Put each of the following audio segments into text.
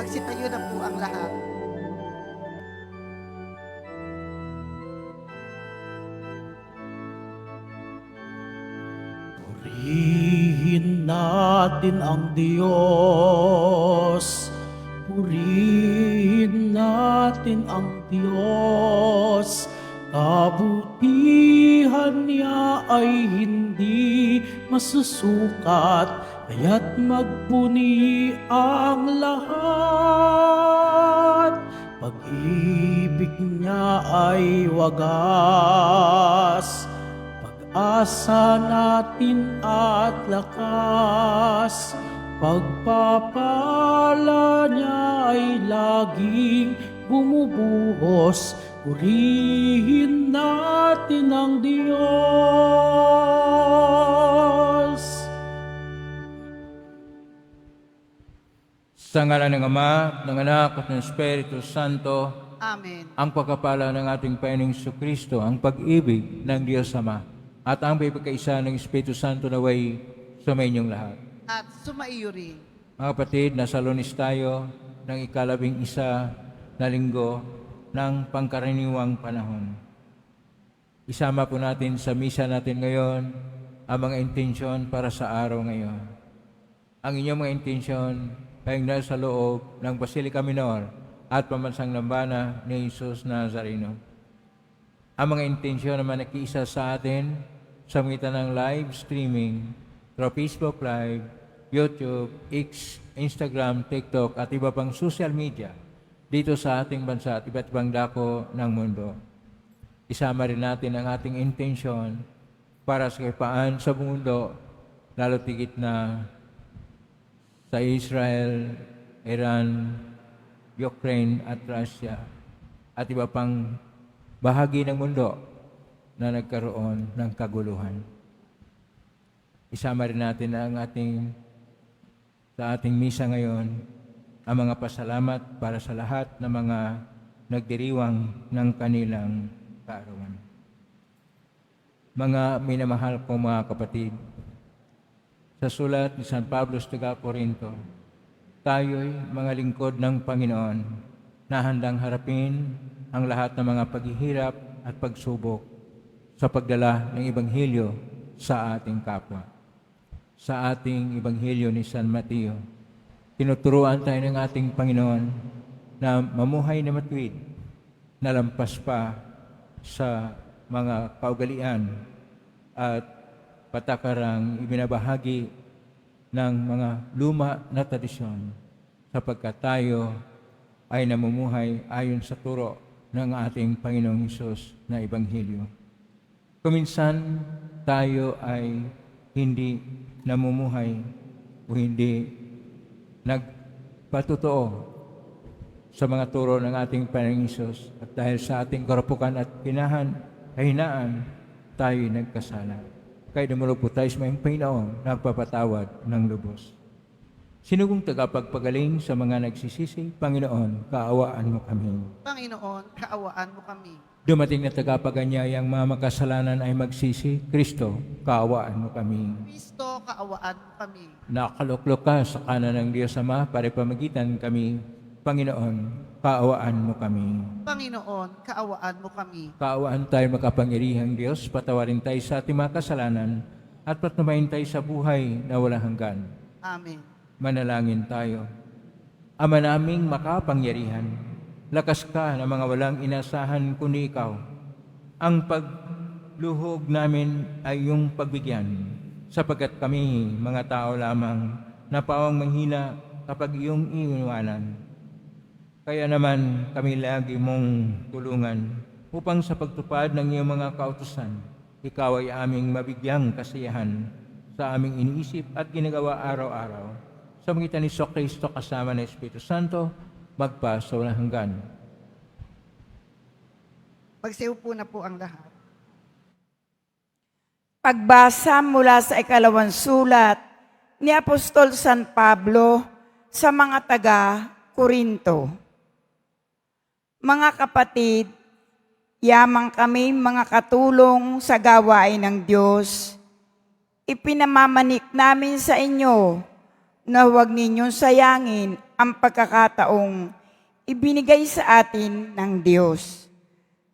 Magsitayo na po ang lahat. Purihin natin ang Diyos. Purihin natin ang Diyos. Kabutihan niya ay hindi masusukat, kaya't magpuni ang lahat. Pag-ibig niya ay wagas, pag-asa natin at lakas. Pagpapala niya ay laging bumubuhos. Purihin natin ang Diyos. Sa ngalan ng Ama, ng Anak at ng Espiritu Santo, Amen. ang pagkapala ng ating Panginoong Jesucristo, ang pag-ibig ng Diyos Ama, at ang pagkakaisa ng Espiritu Santo naway sumainyong lahat. At sumaiyo rin. Mga kapatid, nasa Lunes tayo ng ika-11 na linggo ng pangkaraniwang panahon. Isama po natin sa misa natin ngayon ang mga intensyon para sa araw ngayon. Ang inyong mga intensyon ay nasa loob ng Basilica Minor at Pambansang Lambana ni Jesus Nazareno. Ang mga intensyon naman nakiisa sa atin sa magitan ng live streaming through Facebook Live, YouTube, X, Instagram, TikTok at iba pang social media dito sa ating bansa at iba't ibang dako ng mundo. Isama rin natin ang ating intensyon para sa kapayapaan sa mundo, lalo tigit na sa Israel, Iran, Ukraine at Russia at iba pang bahagi ng mundo na nagkaroon ng kaguluhan. Isama rin natin ang sa ating misa ngayon ang mga pasalamat para sa lahat ng mga nagdiriwang ng kanilang kaarawan. Mga minamahal kong mga kapatid, sa sulat ni San Pablo sa Corinto, tayo'y mga lingkod ng Panginoon na handang harapin ang lahat ng mga paghihirap at pagsubok sa pagdala ng Ebanghelyo sa ating kapwa. Sa ating Ebanghelyo ni San Mateo, tinuturuan tayo ng ating Panginoon na mamuhay na matuwid, na lampas pa sa mga kaugalian at patakarang ibinabahagi ng mga luma na tradisyon sapagkat tayo ay namumuhay ayon sa turo ng ating Panginoong Hesus na Ebanghelyo. Kuminsan tayo ay hindi namumuhay o hindi nagpatotoo sa mga turo ng ating Panginoong Hesus at dahil sa ating karapukan at kahinaan, tayo nagkasala. Kaya dumulog po tayo sa mga Panginoon, nagpapatawad ng lubos. Sinugong tagapagpagaling sa mga nagsisisi, Panginoon, kaawaan mo kami. Panginoon, kaawaan mo kami. Dumating na tagapaganyayang mga makasalanan ay magsisi, Kristo, kaawaan mo kami. Kristo, kaawaan mo kami. Nakaluklok ka sa kanan ng Diyos Ama para pamagitan kami, Panginoon, kaawaan mo kami. Panginoon, kaawaan mo kami. Kaawaan tayo makapangyarihang Diyos, patawarin tayo sa ating mga kasalanan at patnubayan tayo sa buhay na walang hanggan. Amen. Manalangin tayo. Ama naming makapangyarihan, lakas ka na mga walang inasahan kundi ikaw. Ang pagluhog namin ay iyong pagbigyan, sapagkat kami mga tao lamang na pawang manghina kapag iyong iniwanan. Kaya naman kami lagi mong tulungan upang sa pagtupad ng iyong mga kautusan, ikaw ay aming mabigyang kasiyahan sa aming iniisip at ginagawa araw-araw. Sa magitan ni Kristo kasama ng Espiritu Santo, magpa sa walang hanggan. Magsiupo po na po ang lahat. Pagbasa mula sa ikalawang sulat ni Apostol San Pablo sa mga taga-Korinto. Mga kapatid, yamang kami mga katulong sa gawain ng Diyos. Ipinamamanik namin sa inyo na huwag ninyong sayangin ang pagkakataong ibinigay sa atin ng Diyos,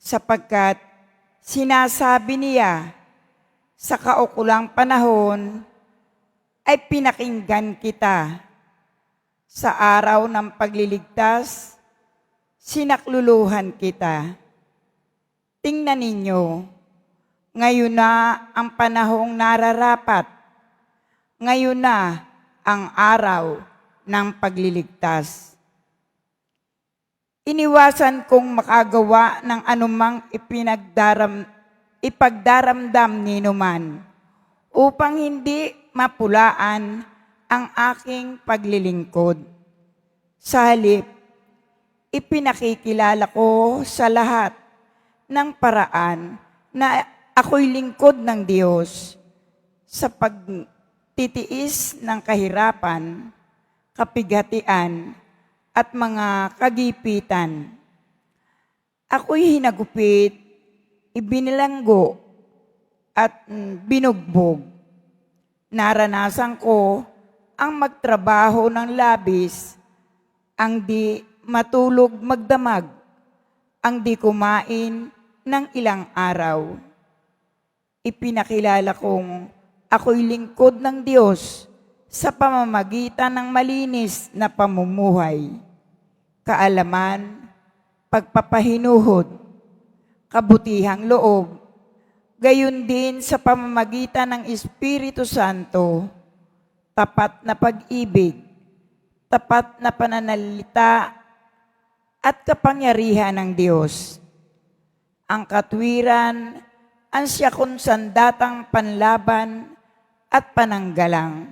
sapagkat sinasabi niya, sa kaukulang panahon ay pinakinggan kita. Sa araw ng pagliligtas, sinakluluhan kita. Tingnan ninyo, ngayon na ang panahong nararapat. Ngayon na ang araw ng pagliligtas. Iniwasan kong makagawa ng anumang ipagdaramdam ninuman upang hindi mapulaan ang aking paglilingkod. Sa halip, ipinakikilala ko sa lahat ng paraan na ako'y lingkod ng Diyos sa pagtitiis ng kahirapan, kapighatian, at mga kagipitan. Ako'y hinagupit, ibinilanggo, at binugbog. Naranasan ko ang magtrabaho ng labis, ang di matulog magdamag, ang di kumain ng ilang araw. Ipinakilala kong ako'y lingkod ng Diyos sa pamamagitan ng malinis na pamumuhay, kaalaman, pagpapahinuhod, kabutihang loob, gayon din sa pamamagitan ng Espiritu Santo, tapat na pag-ibig, tapat na pananalita, at kapangyarihan ng Diyos. Ang katwiran, ang siyakong sandatang panlaban at pananggalang.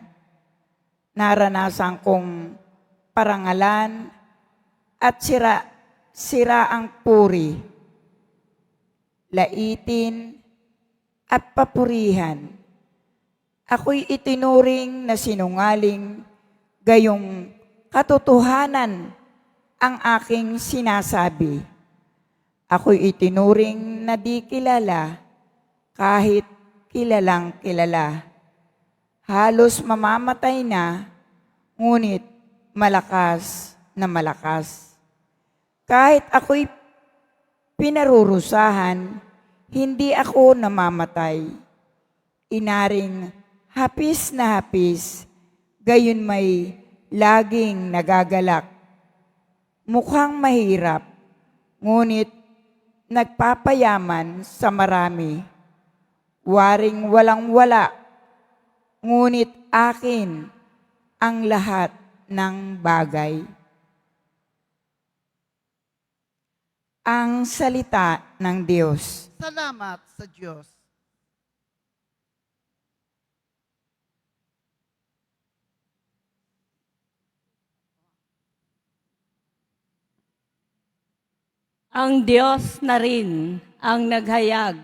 Naranasan kong parangalan at sira ang puri, laitin at papurihan. Ako'y itinuring na sinungaling, gayong katotohanan ang aking sinasabi. Ako'y itinuring na di kilala, kahit kilalang kilala. Halos mamamatay na, ngunit malakas na malakas. Kahit ako'y pinarurusahan, hindi ako namamatay. Inaring hapis na hapis, gayon may laging nagagalak. Mukhang mahirap, ngunit nagpapayaman sa marami. Waring walang-wala, ngunit akin ang lahat ng bagay. Ang salita ng Diyos. Salamat sa Diyos. Ang Diyos na rin ang naghayag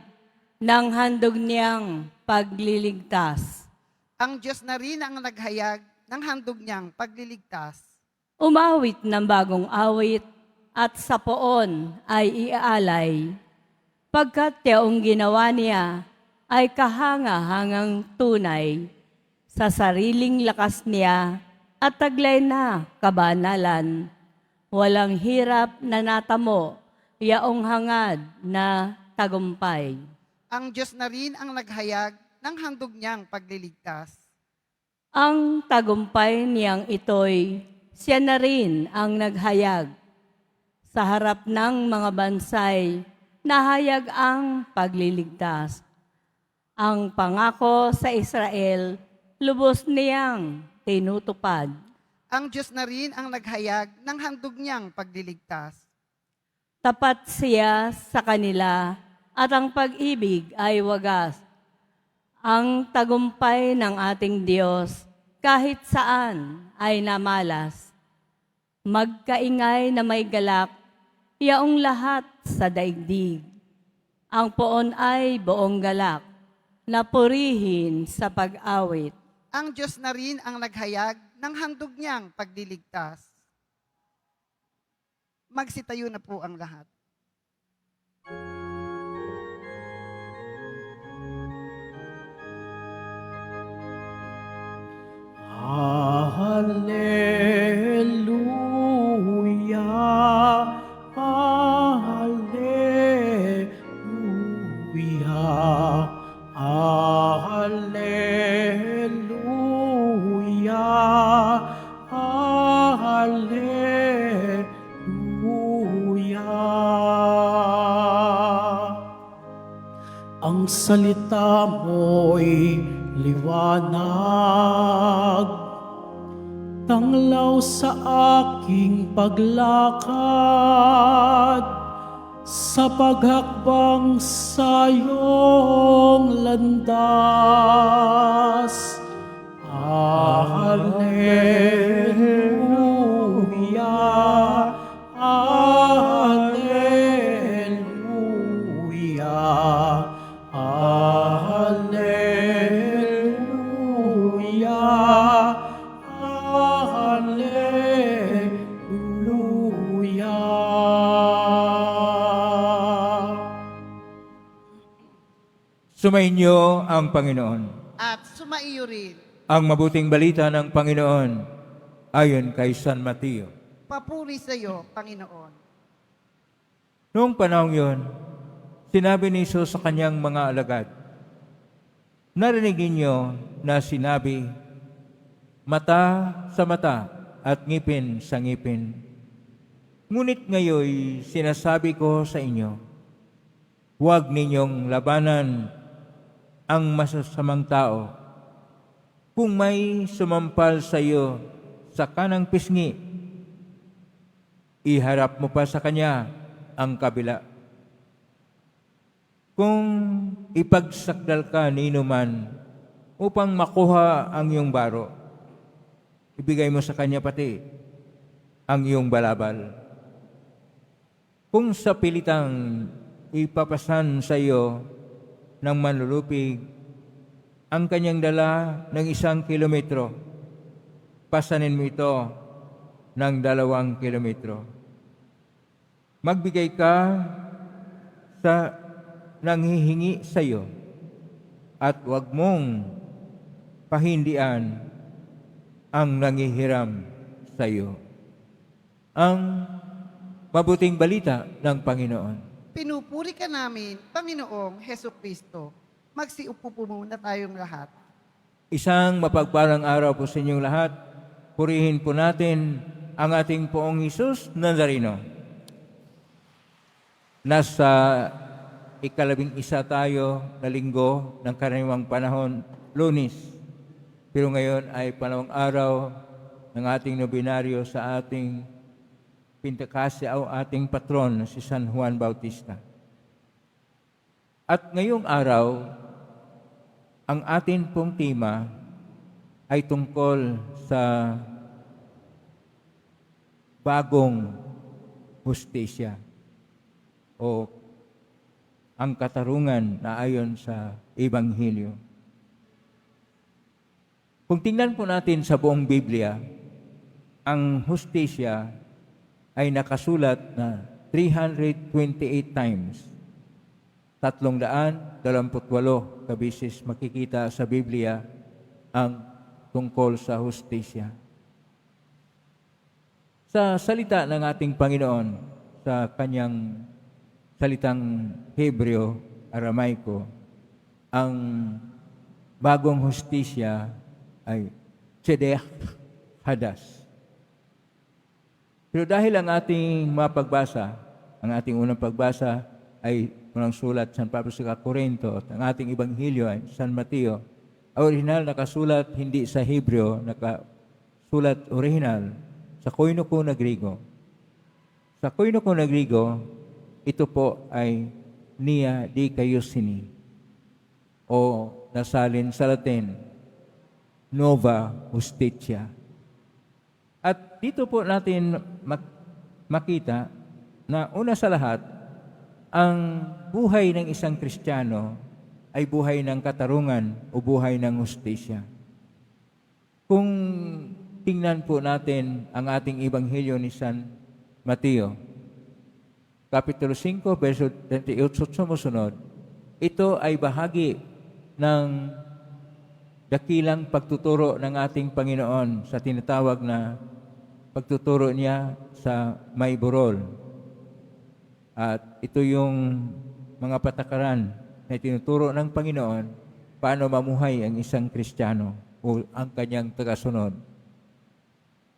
ng handog niyang pagliligtas. Ang Diyos na rin ang naghayag ng handog niyang pagliligtas. Umawit ng bagong awit at sa poon ay iaalay. Pagkat yaong ginawa niya ay kahanga-hangang tunay sa sariling lakas niya at taglay na kabanalan. Walang hirap na natamo, yaong hangad na tagumpay. Ang Diyos na rin ang naghayag ng handog niyang pagliligtas. Ang tagumpay niyang ito'y siya na rin ang naghayag. Sa harap ng mga bansay, nahayag ang pagliligtas. Ang pangako sa Israel, lubos niyang tinutupad. Ang Diyos na rin ang naghayag ng handog niyang pagliligtas. Tapat siya sa kanila at ang pag-ibig ay wagas. Ang tagumpay ng ating Diyos kahit saan ay namalas. Magkaingay na may galak, yaong lahat sa daigdig. Ang poon ay buong galak, na purihin sa pag-awit. Ang Diyos na rin ang naghayag ng handog niyang pagliligtas. Magsitayo na po ang lahat. Ang salita mo'y liwanag, tanglaw sa aking paglakad, sa paghakbang sa iyong landas. Hallelujah, Hallelujah, Hallelujah, Hallelujah. Sumainyo ang Panginoon. At sumaiyo rin. Ang mabuting balita ng Panginoon ayon kay San Mateo. Papuri sa iyo, Panginoon. Noong panahon yon, sinabi ni Jesus sa kanyang mga alagad, narinig ninyo na sinabi, mata sa mata at ngipin sa ngipin. Ngunit ngayon sinasabi ko sa inyo, huwag ninyong labanan ang masasamang tao. Kung may sumampal sa iyo sa kanang pisngi, iharap mo pa sa kanya ang kabila. Kung ipagsakdal ka nino man upang makuha ang iyong baro, ibigay mo sa kanya pati ang iyong balabal. Kung sa pilitang ipapasan sa iyo ng manlulupig ang kanyang dala ng 1 kilometro, pasanin mo ito ng 2 kilometro. Magbigay ka sa nanghihingi sa iyo at huwag mong pahindian ang nanghihiram sa iyo. Ang mabuting balita ng Panginoon. Pinupuri ka namin, Panginoong Heso Kristo. Magsiupo po muna tayong lahat. Isang mapagpalang araw po sa inyong lahat. Purihin po natin ang ating Poong Hesus Nazareno. Nasa 11 tayo na linggo ng karaniwang panahon, Lunes. Pero ngayon ay panawang araw ng ating nobinaryo sa ating Pintakasya o ating patron, si San Juan Bautista. At ngayong araw, ang atin pong tema ay tungkol sa bagong hustisya o ang katarungan na ayon sa Ebanghelyo. Kung tingnan po natin sa buong Biblia, ang hustisya ay nakasulat na 328 times. 328 kabisis makikita sa Biblia ang tungkol sa hustisya. Sa salita ng ating Panginoon, sa kanyang salitang Hebreo, Aramaiko, ang bagong hustisya ay tzedek hadas. Pero dahil ang ating mapagbasa, ang ating unang pagbasa ay unang sulat San Pablo sa Korinto at ang ating Ebanghelyo ay San Mateo, ang original nakasulat hindi sa Hebreo, nakasulat original sa Koinoko na Griego. Sa Koinoko na Griego, ito po ay Nia Dikaiosini o nasalin sa Latin, Nova Justitia. At dito po natin makita na una sa lahat, ang buhay ng isang Kristiyano ay buhay ng katarungan o buhay ng hustisya. Kung tingnan po natin ang ating Ebanghelyo ni San Mateo, Kapitulo 5, verso 28 sumusunod, ito ay bahagi ng dakilang pagtuturo ng ating Panginoon sa tinatawag na pagtuturo niya sa may burol. At ito yung mga patakaran na tinuturo ng Panginoon paano mamuhay ang isang Kristiyano o ang kanyang tagasunod.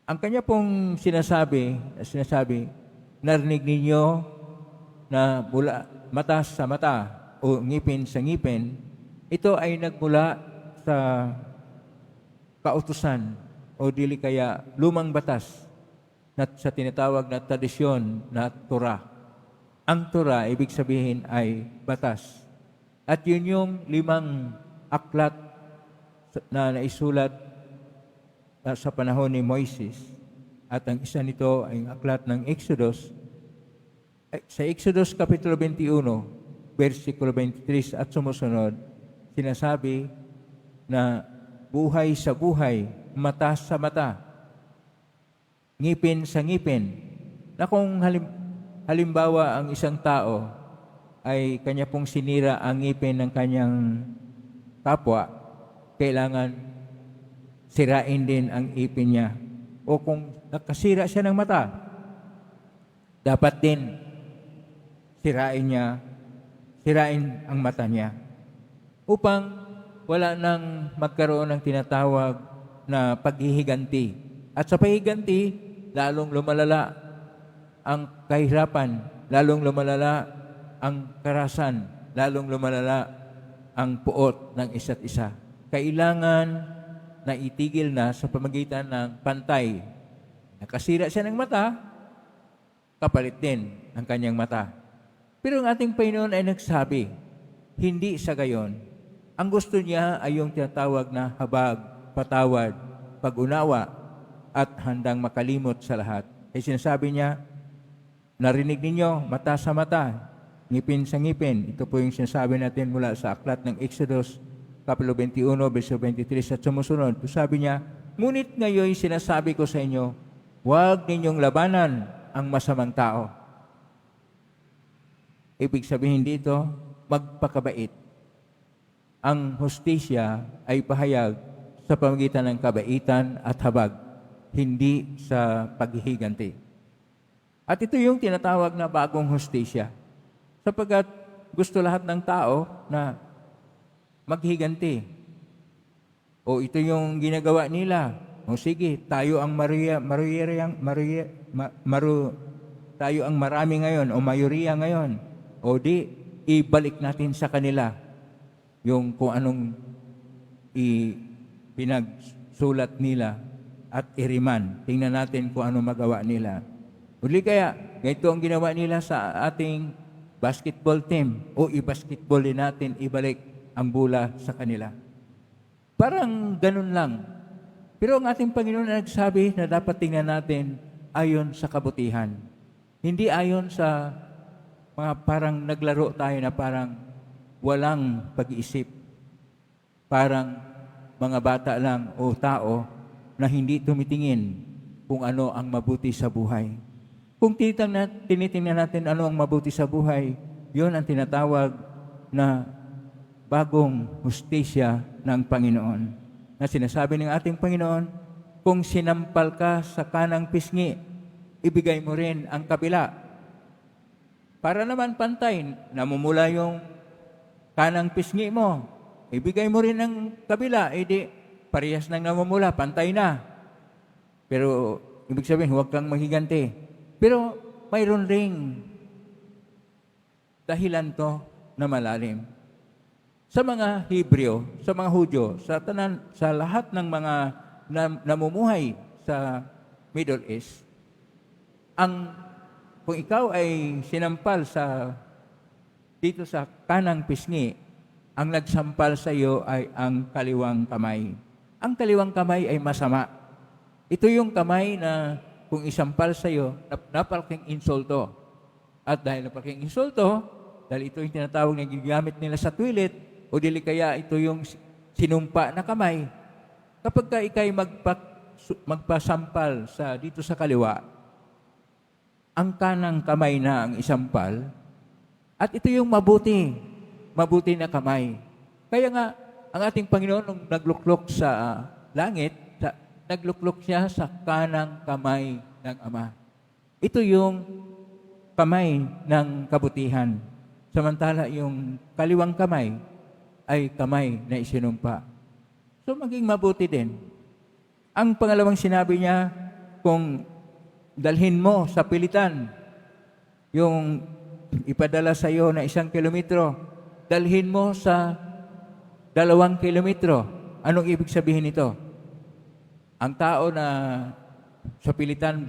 Ang kanya pong sinasabi, narinig ninyo na mula mata sa mata o ngipin sa ngipin, ito ay nagmula sa kautusan o dili kaya lumang batas na sa tinatawag na tradisyon na Torah. Ang Torah, ibig sabihin ay batas. At yun yung 5 aklat na naisulat sa panahon ni Moises. At ang isa nito ay ang aklat ng Exodus. Sa Exodus Kapitulo 21, versikulo 23 at sumusunod, sinasabi na buhay sa buhay, mata sa mata, ngipin sa ngipin, na kung halimbawa ang isang tao ay kanya pong sinira ang ngipin ng kanyang kapwa, kailangan sirain din ang ipin niya. O kung nakasira siya ng mata, dapat din sirain ang mata niya upang wala nang magkaroon ng tinatawag na paghihiganti. At sa paghihiganti, lalong lumalala ang kahirapan, lalong lumalala ang karasan, lalong lumalala ang puot ng isa't isa. Kailangan na itigil na sa pamagitan ng pantay. Nakasira siya ng mata, kapalit din ang kanyang mata. Pero ang ating Panginoon ay nagsabi, hindi sa gayon. Ang gusto niya ay yung tinatawag na habag, patawad, pag-unawa, at handang makalimot sa lahat. Ay sinasabi niya, narinig ninyo, mata sa mata, ngipin sa ngipin. Ito po yung sinasabi natin mula sa aklat ng Exodus, Kapitulo 21, verso 23 at sumusunod. Sabi niya, ngunit ngayon sinasabi ko sa inyo, huwag ninyong labanan ang masamang tao. Ibig sabihin dito, magpakabait. Ang hustisya ay pahayag sa pamagitan ng kabaitan at habag, hindi sa paghihiganti. At ito yung tinatawag na bagong hustisya. Sapagkat gusto lahat ng tao na maghiganti. O ito yung ginagawa nila. O sige, tayo ang tayo ang marami ngayon o mayoriya ngayon. O di, ibalik natin sa kanila yung kung anong pinagsulat nila at iriman. Tingnan natin kung anong magawa nila. Uli kaya, ganito ang ginawa nila sa ating basketball team. O i-basketball din natin, ibalik ang bola sa kanila. Parang ganun lang. Pero ang ating Panginoon na nagsabi na dapat tingnan natin ayon sa kabutihan. Hindi ayon sa mga parang naglaro tayo na parang walang pag-iisip. Parang mga bata lang o tao na hindi tumitingin kung ano ang mabuti sa buhay. Kung tinitingnan natin ano ang mabuti sa buhay, yun ang tinatawag na bagong hustisya ng Panginoon. Na sinasabi ng ating Panginoon, kung sinampal ka sa kanang pisngi, ibigay mo rin ang kabila. Para naman pantay, namumula yung kanang pisngi mo, ibigay mo rin ang kabila, edi parehas nang namumula, pantay na. Pero ibig sabihin, huwag kang maghiganti. Pero mayroon ring dahilan to na malalim. Sa mga Hebreo, sa mga Hudyo, sa lahat ng mga namumuhay sa Middle East, kung ikaw ay sinampal dito sa kanang pisngi, ang nagsampal sa iyo ay ang kaliwang kamay. Ang kaliwang kamay ay masama. Ito yung kamay na kung isampal sa iyo, napalaking insulto. At dahil napalaking insulto, dahil ito yung tinatawag na gigamit nila sa toilet, o dili kaya ito yung sinumpa na kamay, kapag ka ikay magpasampal dito sa kaliwa, ang kanang kamay na ang isampal, at ito yung mabuti na kamay. Kaya nga, ang ating Panginoon nung nagluklok sa langit, nagluklok siya sa kanang kamay ng Ama. Ito yung kamay ng kabutihan. Samantala yung kaliwang kamay ay kamay na isinumpa. So maging mabuti din. Ang pangalawang sinabi niya, kung dalhin mo sa pilitan yung ipadala sa iyo na 1 kilometro, dalhin mo sa 2 kilometro. Anong ibig sabihin nito? Ang tao na sa pilitan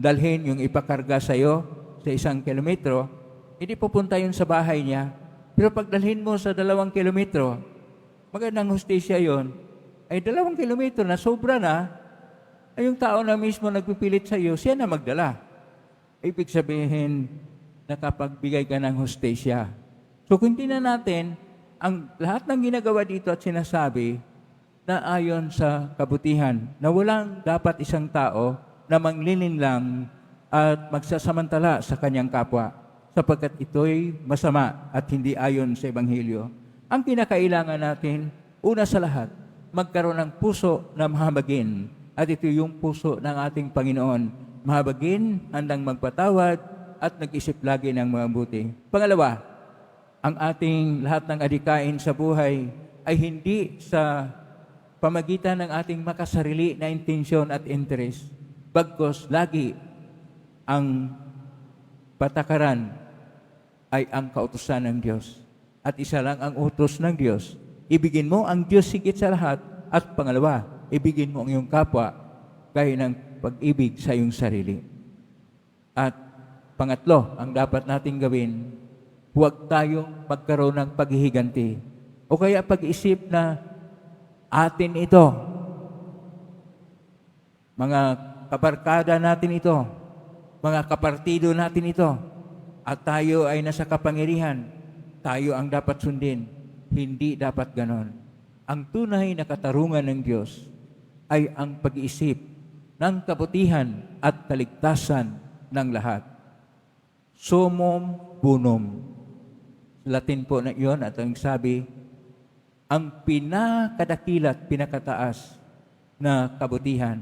dalhin yung ipakarga sa iyo sa 1 kilometro, hindi pupunta yun sa bahay niya. Pero pag dalhin mo sa 2 kilometro, magandang hustisya yun, ay 2 kilometro na sobra na, ay yung tao na mismo nagpipilit sa iyo, siya na magdala. Ibig sabihin, nakapagbigay ka ng hustisya. So kung tingnan natin, ang lahat ng ginagawa dito at sinasabi na ayon sa kabutihan, na walang dapat isang tao na manglilinlang at magsasamantala sa kanyang kapwa, sapagkat ito'y masama at hindi ayon sa Ebanghelyo. Ang kinakailangan natin, una sa lahat, magkaroon ng puso na mahabagin. At ito yung puso ng ating Panginoon. Mahabagin, handang magpatawad, at nag-isip lagi ng mabuti. Pangalawa, ang ating lahat ng adikain sa buhay ay hindi sa pamagitan ng ating makasarili na intensyon at interes. Bagkus, lagi ang patakaran ay ang kautusan ng Diyos. At isa lang ang utos ng Diyos. Ibigin mo ang Diyos higit sa lahat. At pangalawa, ibigin mo ang iyong kapwa gaya ng pag-ibig sa iyong sarili. At pangatlo, ang dapat nating gawin, huwag tayong magkaroon ng paghihiganti o kaya pag-isip na atin ito, mga kabarkada natin ito, mga kapartido natin ito, at tayo ay nasa kapangyarihan, tayo ang dapat sundin. Hindi dapat ganon. Ang tunay na katarungan ng Diyos ay ang pag-iisip ng kabutihan at kaligtasan ng lahat. Sumum bonum. Latin po na iyon at ang sabi, ang pinakadakilat, pinakataas na kabutihan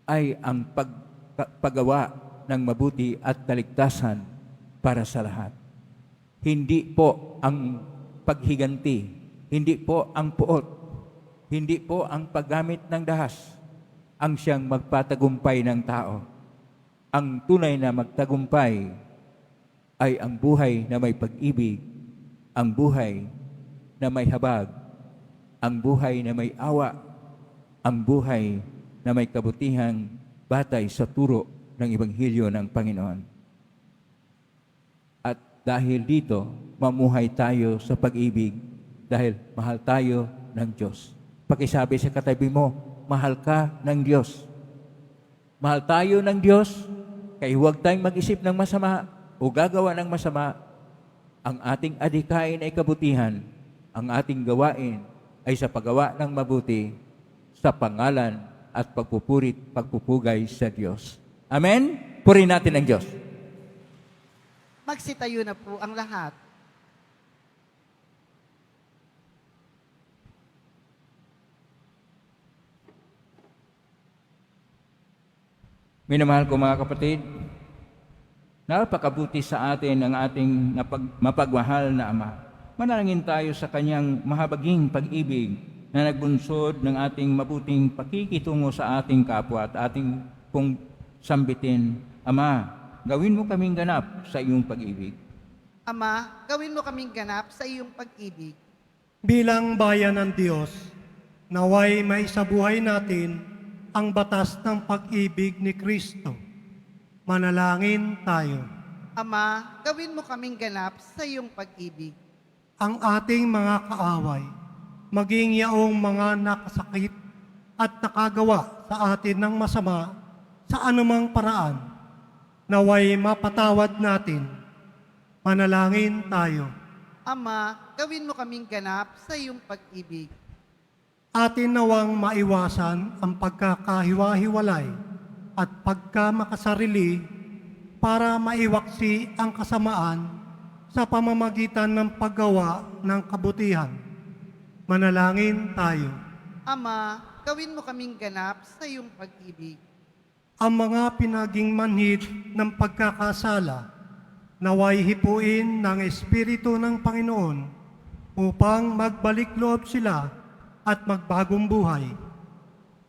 ay ang paggawa ng mabuti at kaligtasan para sa lahat. Hindi po ang paghiganti, hindi po ang puot, hindi po ang paggamit ng dahas ang siyang magpatagumpay ng tao. Ang tunay na magtagumpay ay ang buhay na may pag-ibig, ang buhay na may habag, ang buhay na may awa, ang buhay na may kabutihang batay sa turo ng Ebanghelyo ng Panginoon. At dahil dito, mamuhay tayo sa pag-ibig dahil mahal tayo ng Diyos. Pakisabi sa katabi mo, mahal ka ng Diyos. Mahal tayo ng Diyos, kaya huwag tayong mag-isip ng masama o gagawa ng masama. Ang ating adikain ay kabutihan, ang ating gawain ay sa paggawa ng mabuti sa pangalan at pagpupugay sa Diyos. Amen? Purihin natin ang Diyos. Magsitayo na po ang lahat. Minamahal ko mga kapatid, napakabuti sa atin ang ating mapagmahal na Ama. Manalangin tayo sa Kanyang mahabaging pag-ibig na nagbunsod ng ating mabuting pakikitungo sa ating kapwa at ating pong sambitin. Ama, gawin mo kaming ganap sa iyong pag-ibig. Ama, gawin mo kaming ganap sa iyong pag-ibig. Bilang bayan ng Diyos, naway maisabuhay natin ang batas ng pag-ibig ni Kristo. Manalangin tayo. Ama, gawin mo kaming ganap sa iyong pag-ibig. Ang ating mga kaaway, maging yaong mga nakasakit at nakagawa sa atin ng masama sa anumang paraan, naway mapatawad natin. Manalangin tayo. Ama, gawin mo kaming ganap sa iyong pag-ibig. Atin nawang maiwasan ang pagkakahiwa-hiwalay at pagkamakasarili para maiwaksi ang kasamaan sa pamamagitan ng paggawa ng kabutihan. Manalangin tayo. Ama, gawin mo kaming ganap sa iyong pag-ibig. Ang mga pinaging manhid ng pagkakasala, naway hipuin ng Espiritu ng Panginoon upang magbalik loob sila at magbagong buhay.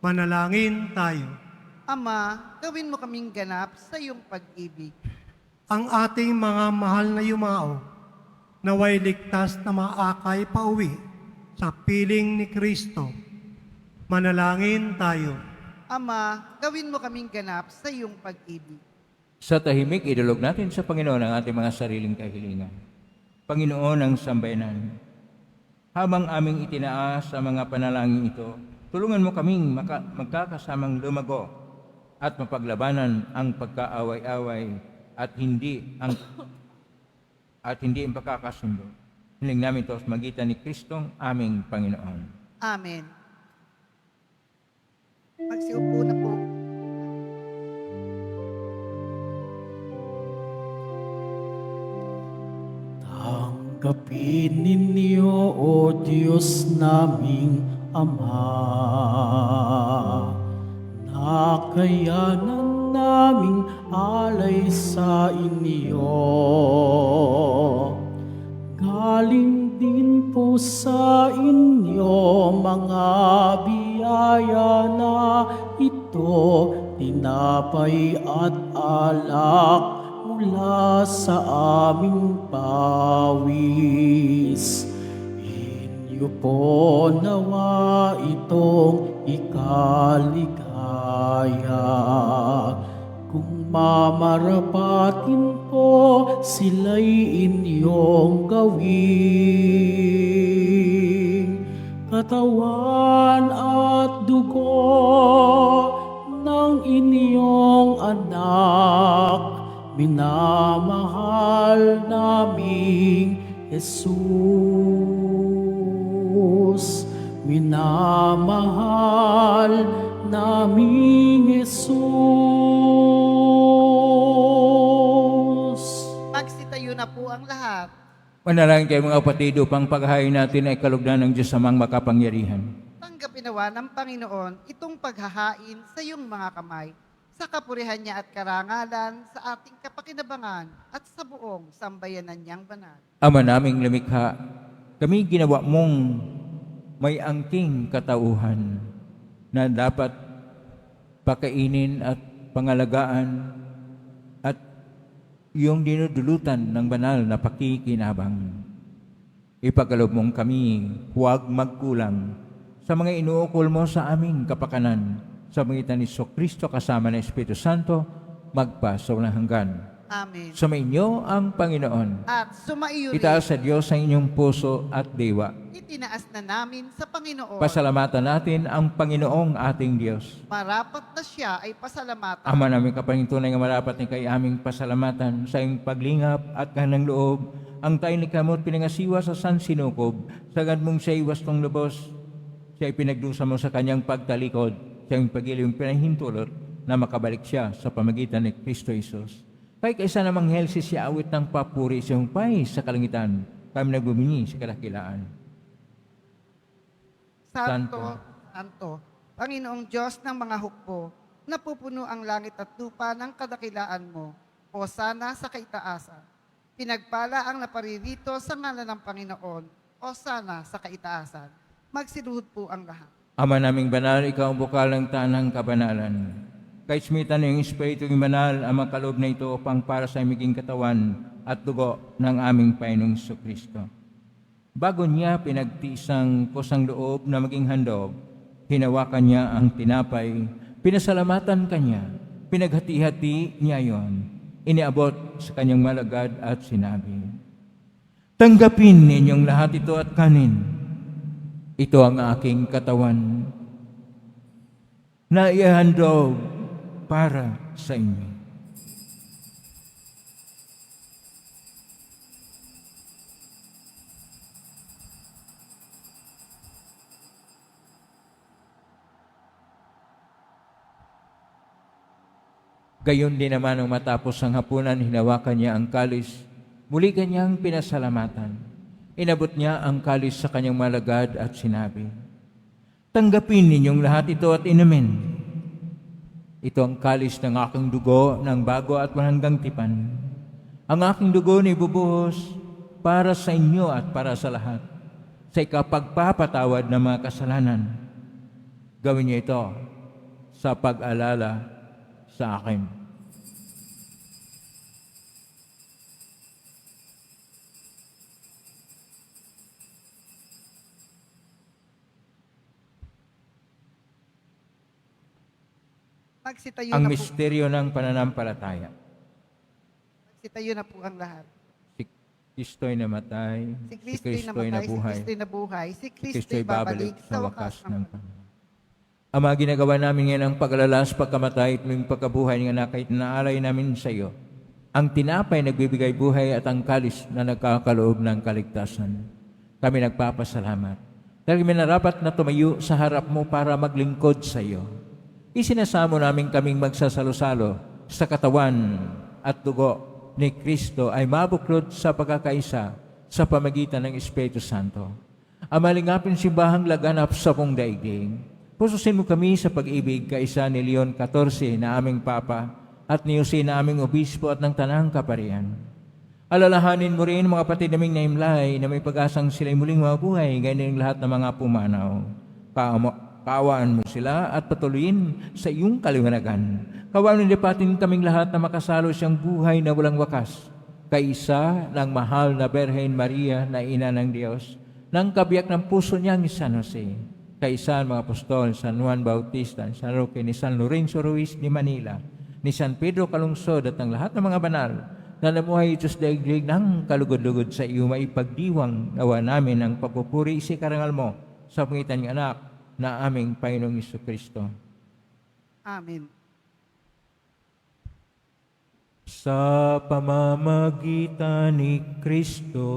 Manalangin tayo. Ama, gawin mo kaming ganap sa iyong pag-ibig. Ang ating mga mahal na yumao, naway ligtas na maakay pauwi sa piling ni Kristo. Manalangin tayo. Ama, gawin mo kaming ganap sa iyong pag-ibig. Sa tahimik, idulog natin sa Panginoon ang ating mga sariling kahilingan. Panginoon ng sambayanan, habang aming itinaas ang mga panalangin ito, tulungan mo kaming magkakasamang lumago at mapaglabanan ang pagkaaway-away at hindi ang pagkakasundo. Hiling namin ito sa magitan ni Kristong aming Panginoon. Amen. Magsiupo na po. Tanggapin ninyo, O Diyos naming Ama, nakayanan naming alay sa inyo. Galing din po sa inyo mga biyaya na ito, tinapay at alak mula sa aming pawis. Inyo po nawa itong ikaligaya. Kung mamarapatin po sila'y inyong gawin. Katawan at dugo ng inyong anak, minamahal naming Jesus. Minamahal naming Jesus. Magsitayo na po ang lahat. Manalangin kayo mga kapatid upang paghahain natin ay kalugdan ng Diyos amang makapangyarihan. Tanggapin nawa ng Panginoon itong paghahain sa iyong mga kamay, sa kapurihan niya at karangalan, sa ating kapakinabangan at sa buong sambayanan niyang banal. Ama naming lumikha, kami ginawa mong may angking katauhan na dapat pakainin at pangalagaan at yung dinudulutan ng banal na pakikinabang. Ipagkaloob mong kami, huwag magkulang sa mga inuukol mo sa aming kapakanan, sa magitan ni Kristo kasama ng Espiritu Santo, magpa sa walang hanggan. Amen. Sumainyo ang Panginoon. At sumaiyo rin, Itaas sa Diyos ang inyong puso at diwa. itinaas na namin sa Panginoon. Pasalamatan natin ang Panginoong ating Diyos. Marapat na siya ay pasalamatan. Ama namin kapanintunay nga marapat ni kay aming pasalamatan sa iyong paglingap at kanang loob, ang tayo ni kamot pinangasiwa sa San Sinukob, sagad mong siya iwastong lubos, siya ipinagdusa mo sa kanyang pagtalikod, siya yung pag-iling pinahintulot na makabalik siya sa pamagitan ni Kristo Jesus. Kay kaysa namang helsi siya awit ng papuri sa iyong pay sa kalangitan, kami nagbumini sa kadakilaan. Santo, Santo, Panginoong Diyos ng mga hukbo, napupuno ang langit at lupa ng kadakilaan mo, o sana sa kaitaasan. Pinagpala ang naparirito sa ngalan ng Panginoon, o sana sa kaitaasan. Magsiluhod po ang lahat. Ama naming banal, ikaw ang bukal ng tanang kabanalan. Kay smitan ng Espiritu ng banal, ang mga kaloob na ito upang para sa aming katawan at dugo ng aming Panginoong Kristo. Bago niya pinagtisang kusang loob na maging handog, hinawakan niya ang tinapay, pinasalamatan kanya, pinaghati-hati niya yon, iniabot sa kanyang malagad at sinabi, "Tanggapin ninyong lahat ito at kanin. Ito ang aking katawan na ihandog para sa inyo." Gayon din naman nung matapos ang hapunan, hinawakan niya ang kalis, muli kanyang pinasalamatan. Inabot niya ang kalis sa kanyang malagad at sinabi, "Tanggapin ninyong lahat ito at inumin. Ito ang kalis ng aking dugo ng bago at walang tipan. Ang aking dugo na ibubuhos para sa inyo at para sa lahat, sa ikapagpapatawad ng mga kasalanan. Gawin niyo ito sa pag-alala sa akin." Magsitayo Ang na po. misteryo ng pananampalataya. Magsitayo na po ang lahat. Si Kristo'y namatay, Si si Kristo'y Kristo'y namatay, si nabuhay, Kristo'y nabuhay, si si Kristo'y Kristo'y babalik babalik sa wakas ng panahon. panahon. Ama, ginagawa namin ngayon ang pag-alalas, pagkamatay at ng pagkabuhay ng anak kahit naalay namin sa iyo. Ang tinapay nagbibigay buhay at ang kalis na nagkakaloob ng kaligtasan. Kami nagpapasalamat. Dahil minarapat na tumayo sa harap mo para maglingkod sa iyo. Isinasamo namin kaming magsasalo-salo sa katawan at dugo ni Kristo ay mabuklod sa pagkakaisa sa pamagitan ng Espiritu Santo. Amalingapin simbahang laganap sa buong daigdig. Pususin mo kami sa pag-ibig kaisa ni Leon XIV na aming Papa at ni Jose na aming Obispo at ng Tanang Kaparian. Alalahanin mo rin mga kapatid naming naimlay na may pag-asang sila'y muling mabuhay ganyan ang lahat ng mga pumanaw. Kaawaan mo sila at patuloyin sa iyong kaliwanagan. Kaawaan lipatin kaming lahat na makasalo siyang buhay na walang wakas. Kaisa ng mahal na Berhen Maria na ina ng Diyos, ng kabiyak ng puso niya ni San Jose. Kaisa ng mga apostol, San Juan Bautista, San Roque, ni San Lorenzo Ruiz ni Manila, ni San Pedro Calungsod at ang lahat ng mga banal na namuhay ito sa daigdig ng kalugod-lugod sa iyo, maipagdiwang nawa namin ang pagpupuri sa karangal mo sa pangitan ng anak na aming Panginoong Jesucristo. Amen. Sa pamamagitan ni Kristo,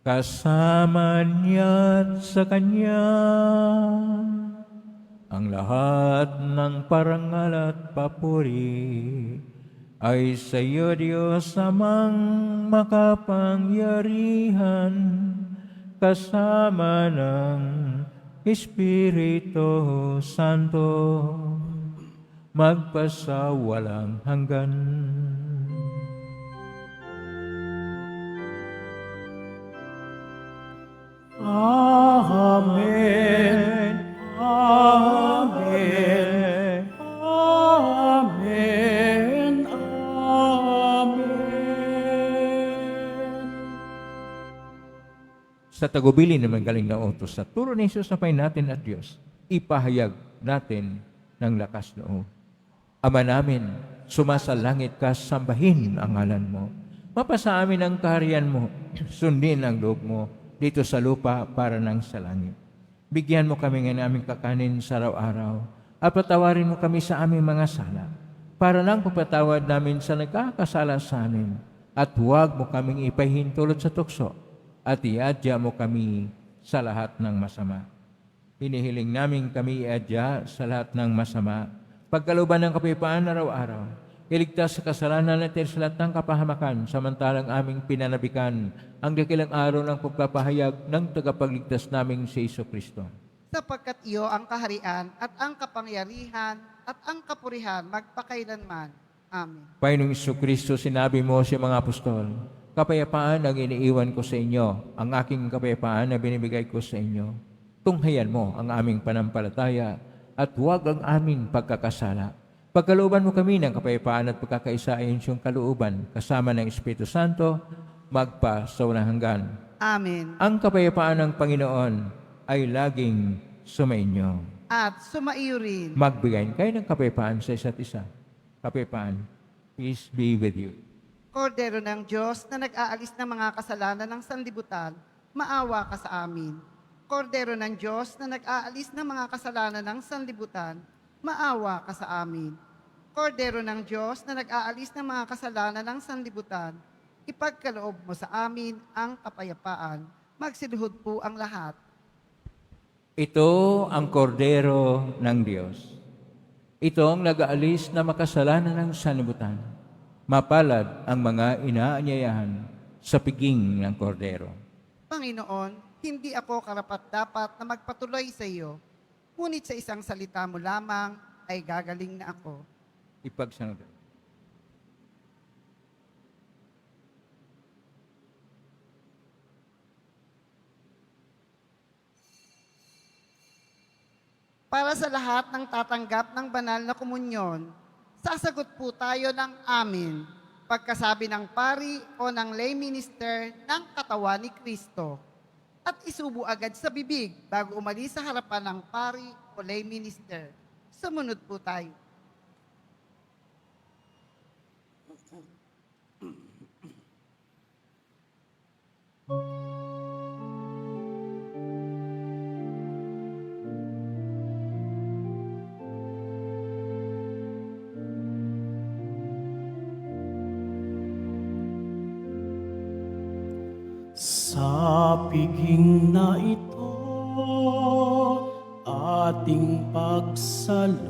kasama niya at sa Kanya, ang lahat ng parangal at papuri ay sa iyo, Diyos amang makapangyarihan, kasama ng Espiritu Santo, magpasawalang hanggan. Amen. Amen. Amen. Amen. Sa tagubilin ng magaling na utos sa turo ni Jesus na Panginoon natin at Diyos, ipahayag natin ng lakas loob. Ama namin, sumasalangit ka, sambahin ang ngalan mo. Mapasa amin ang kaharian mo, sundin ang loob mo dito sa lupa para nang sa langit. Bigyan mo kami ng aming kakanin sa araw-araw at patawarin mo kami sa aming mga sala para nang papatawad namin sa nagkakasala sa amin at huwag mo kaming ipahintulot sa tukso at iadya mo kami sa lahat ng masama. Hinihiling namin kami iadya sa lahat ng masama, pagkaluban ng kapayapaan araw-araw, iligtas sa kasalanan at sa lahat ng kapahamakan, samantalang aming pinanabikan ang dakilang araw ng pagpapahayag ng tagapagligtas naming si Jesucristo. Sapagkat iyo ang kaharian at ang kapangyarihan at ang kapurihan magpakailanman. Amen. Panginoong Jesucristo, sinabi mo sa mga apostol, kapayapaan ang iniiwan ko sa inyo, ang aking kapayapaan na binibigay ko sa inyo. Tunghayan mo ang aming panampalataya at huwag ang aming pagkakasala. Pagkalooban mo kami ng kapayapaan at pagkakaisa ayon sa iyong kalooban, kasama ng Espiritu Santo, magpa sa walang hanggan. Amen. Ang kapayapaan ng Panginoon ay laging sumainyo. At sumaiyo rin. Magbigay kayo ng kapayapaan sa isa't isa. Kapayapaan, peace be with you. Kordero ng Diyos na nag-aalis ng mga kasalanan ng sanlibutan, maawa ka sa amin. Kordero ng Diyos na nag-aalis ng mga kasalanan ng sanlibutan, maawa ka sa amin. Kordero ng Diyos na nag-aalis ng mga kasalanan ng sanlibutan, ipagkaloob mo sa amin ang kapayapaan. Magsiluhod po ang lahat. Ito ang kordero ng Diyos. Ito ang nag-aalis na makasalanan ng sanlibutan. Mapalad ang mga inaanyayahan sa piging ng kordero. Panginoon, hindi ako karapat-dapat na magpatuloy sa iyo, ngunit sa isang salita mo lamang ay gagaling na ako. Ipagsanod. Para sa lahat ng tatanggap ng banal na komunyon, sasagot po tayo ng amin pagkasabi ng pari o ng lay minister ng katawan ni Kristo at isubo agad sa bibig bago umalis sa harapan ng pari o lay minister. Sumunod po tayo. Sa piging na ito, ating pagsaluhan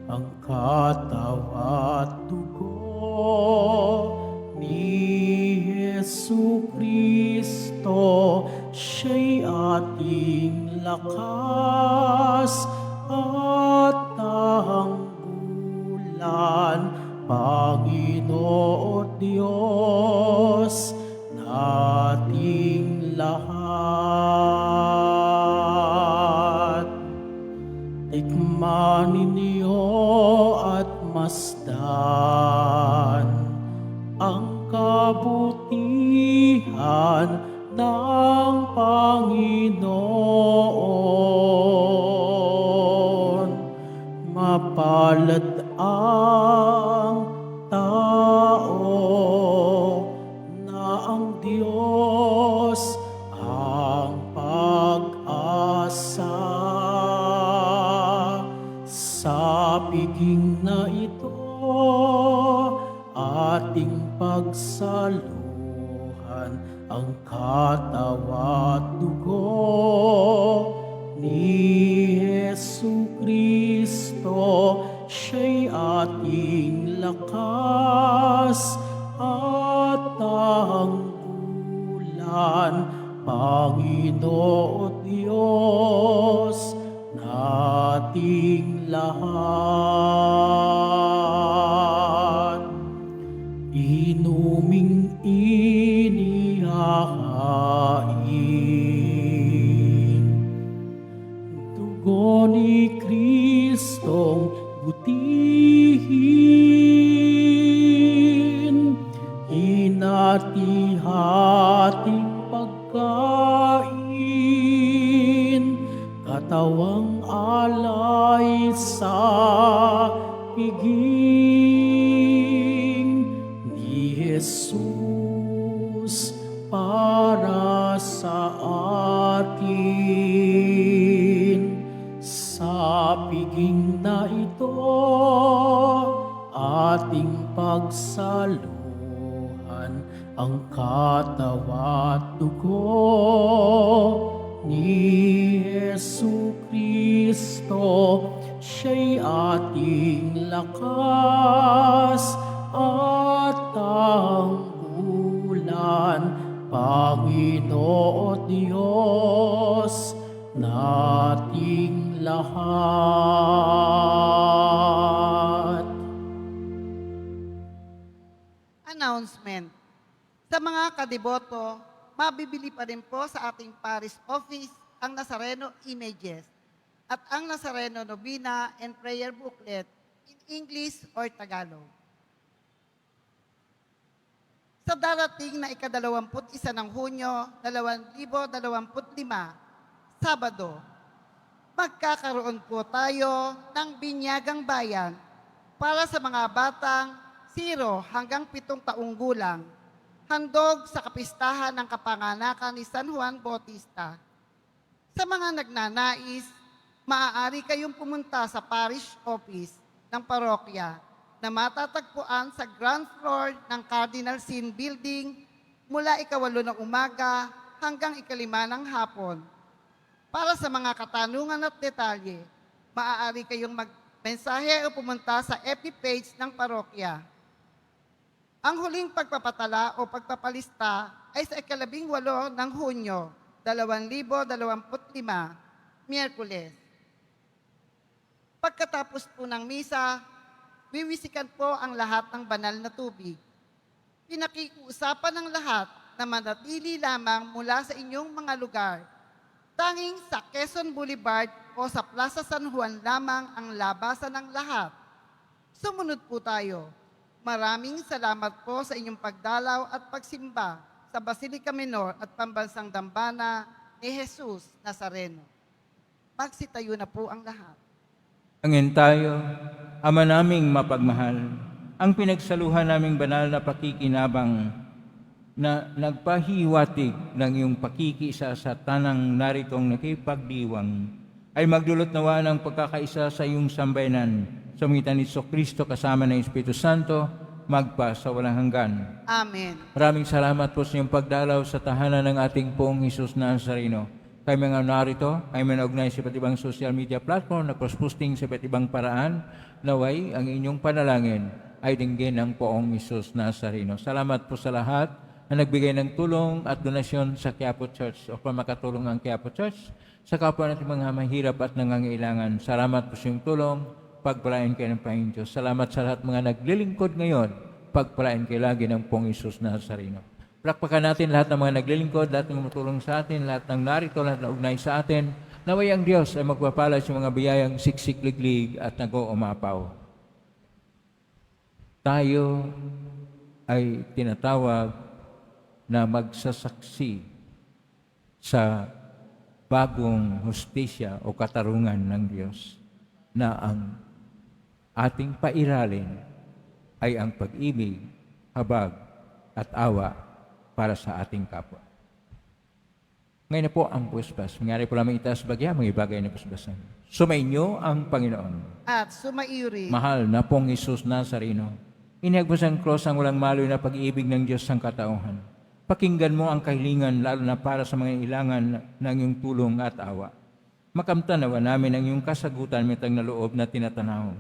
ang katawan at dugo ni Jesu Kristo. Siya'y ating lakas at tanggulan, Panginoon Diyos nating lahat. Tikman ninyo at masdan ang kabutihan ng Panginoon. Mapalad ang tao na ang Diyos ang pag-asa. Sa piging na ito, ating pagsaluhan ang katawan at dugo ni Jesu Kristo. Siya'y ating lakas at tanggulan, Panginoon Diyos nating lahat. Inuming inihahain dugo ni Kristong butihin, hinati-hating pagkain, katawang alay sa piging ni Jesus para sa atin. Sa piging na ito, ating pagsaluhan ang katawan at dugo ni Jesu Kristo. Siya'y ating lakas at tanggulan, Panginoon Diyos nating lahat. Announcement. Sa mga kadiboto, mabibili pa rin po sa ating parish office ang Nazareno images at ang Nazareno Novena and Prayer Booklet in English or Tagalog. Sa darating na ika-21 ng Hunyo 2025, Sabado, magkakaroon po tayo ng binyagang bayan para sa mga batang 0 hanggang 7 taong gulang, handog sa kapistahan ng kapanganakan ni San Juan Bautista. Sa mga nagnanais, maaari kayong pumunta sa parish office ng parokya na matatagpuan sa ground floor ng Cardinal Sin Building mula 8 ng umaga hanggang 5 ng hapon. Para sa mga katanungan at detalye, maaari kayong magmensahe o pumunta sa FB page ng parokya. Ang huling pagpapatala o pagpapalista ay sa 18 ng Hunyo, 2025, Miyerkules. Pagkatapos po ng misa, wiwisikan po ang lahat ng banal na tubig. Pinakiusapan ng lahat na manatili lamang mula sa inyong mga lugar. Tanging sa Quezon Boulevard o sa Plaza San Juan lamang ang labasan ng lahat. Sumunod po tayo. Maraming salamat po sa inyong pagdalaw at pagsimba sa Basilica Menor at Pambansang Dambana ni Jesus Nazareno. Magsitayo na po ang lahat. Angin tayo, Ama naming mapagmahal, ang pinagsaluhan naming banal na pakikinabang na nagpahiwatig ng iyong pakikisa sa tanang naritong nakipagdiwang ay magdulot nawa ng pagkakaisa sa iyong sambayanan sa pagitan ni Kristo kasama ng Espiritu Santo, magpa sa walang hanggan. Amen. Maraming salamat po sa iyong pagdalaw sa tahanan ng ating pong Jesus Nazareno. Kami mga narito, ay manaugnay sa iba't ibang social media platform na cross-posting sa iba't ibang paraan, naway ang inyong panalangin ay dinggin ng poong Jesus Nazareno. Salamat po sa lahat na nagbigay ng tulong at donasyon sa Quiapo Church o kung makatulong ang Quiapo Church sa kapwa natin mga mahirap at nangangailangan. Salamat po sa iyong tulong, pagpalain kayo ng Panginoon Diyos. Salamat sa lahat mga naglilingkod ngayon, pagpalain kayo lagi ng poong Jesus Nazareno. Palakpakan natin lahat ng mga naglilingkod, lahat ng tumutulong sa atin, lahat ng narito, lahat na ugnay sa atin. Naway ang Diyos ay magpapala sa mga biyayang siksik-liglig at nag-uumapaw. Tayo ay tinatawag na magsasaksi sa bagong hustisya o katarungan ng Diyos na ang ating pairalin ay ang pag-ibig, habag at awa para sa ating kapwa. Ngayon na po ang pusbas. Mangyari po lamang itaas bagya, mga ibagay na pusbasan. Sumainyo ang Panginoon. At sumaiuri. Mahal na pong Jesus Nazareno, inihagpos ang cross ang walang maloy na pag-ibig ng Diyos ang katauhan. Pakinggan mo ang kahilingan lalo na para sa mga ilangan ng iyong tulong at awa. Makamtanawa namin ang iyong kasagutan mitang na loob na tinatanaw.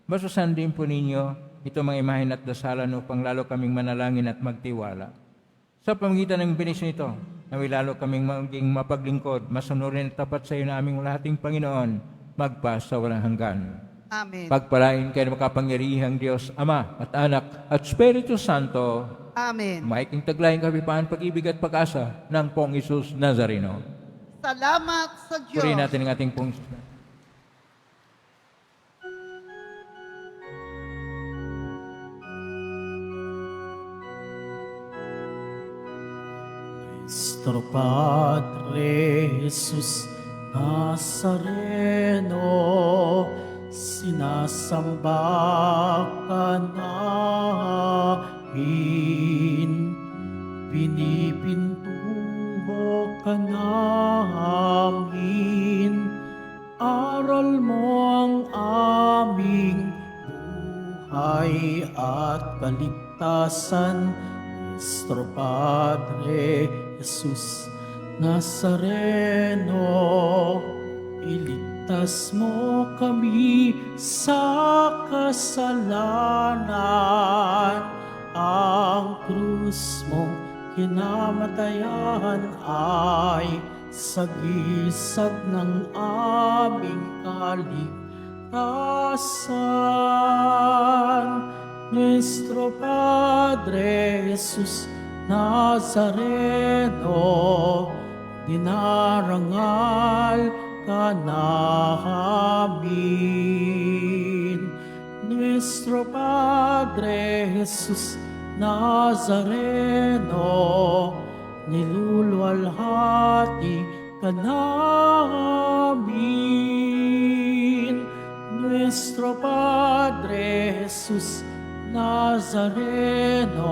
Basusan din po ninyo ito mga imahen at dasalan upang lalo kaming manalangin at magtiwala. Sa pamagitan ng benisyon ito, naway lalo kaming maging mapaglingkod, masunurin at tapat sa iyo na aming lahating Panginoon, magpa sa walang hanggan. Amen. Pagpalain kayo ng makapangyarihang Diyos, Ama at Anak at Espiritu Santo, Amen. maiking taglayang kapipahan, pag-ibig at pag-asa ng Pong Jesus Nazareno. Salamat sa Diyos. Purihin natin ang ating Pong Nuestro Padre Jesus Nazareno, sinasamba ka namin, pinipintuho ka namin, aral mo ang aming buhay at kaligtasan. Nuestro Padre Jesus Nazareno, iligtas mo kami sa kasalanan. Ang krus mong kinamatayan ay sagisag ng aming kaligtasan. Nuestro Padre Jesus Nazareno, dinarangal ka namin. Nuestro Padre Jesus Nazareno, niluluwalhati ka namin. Nuestro Padre Jesus Nazareno,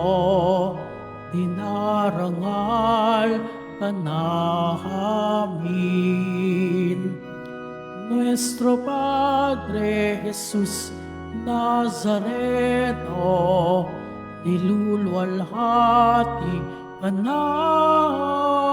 dinarangal ka namin. Nuestro Padre Jesus Nazareno, niluluwalhati ka namin.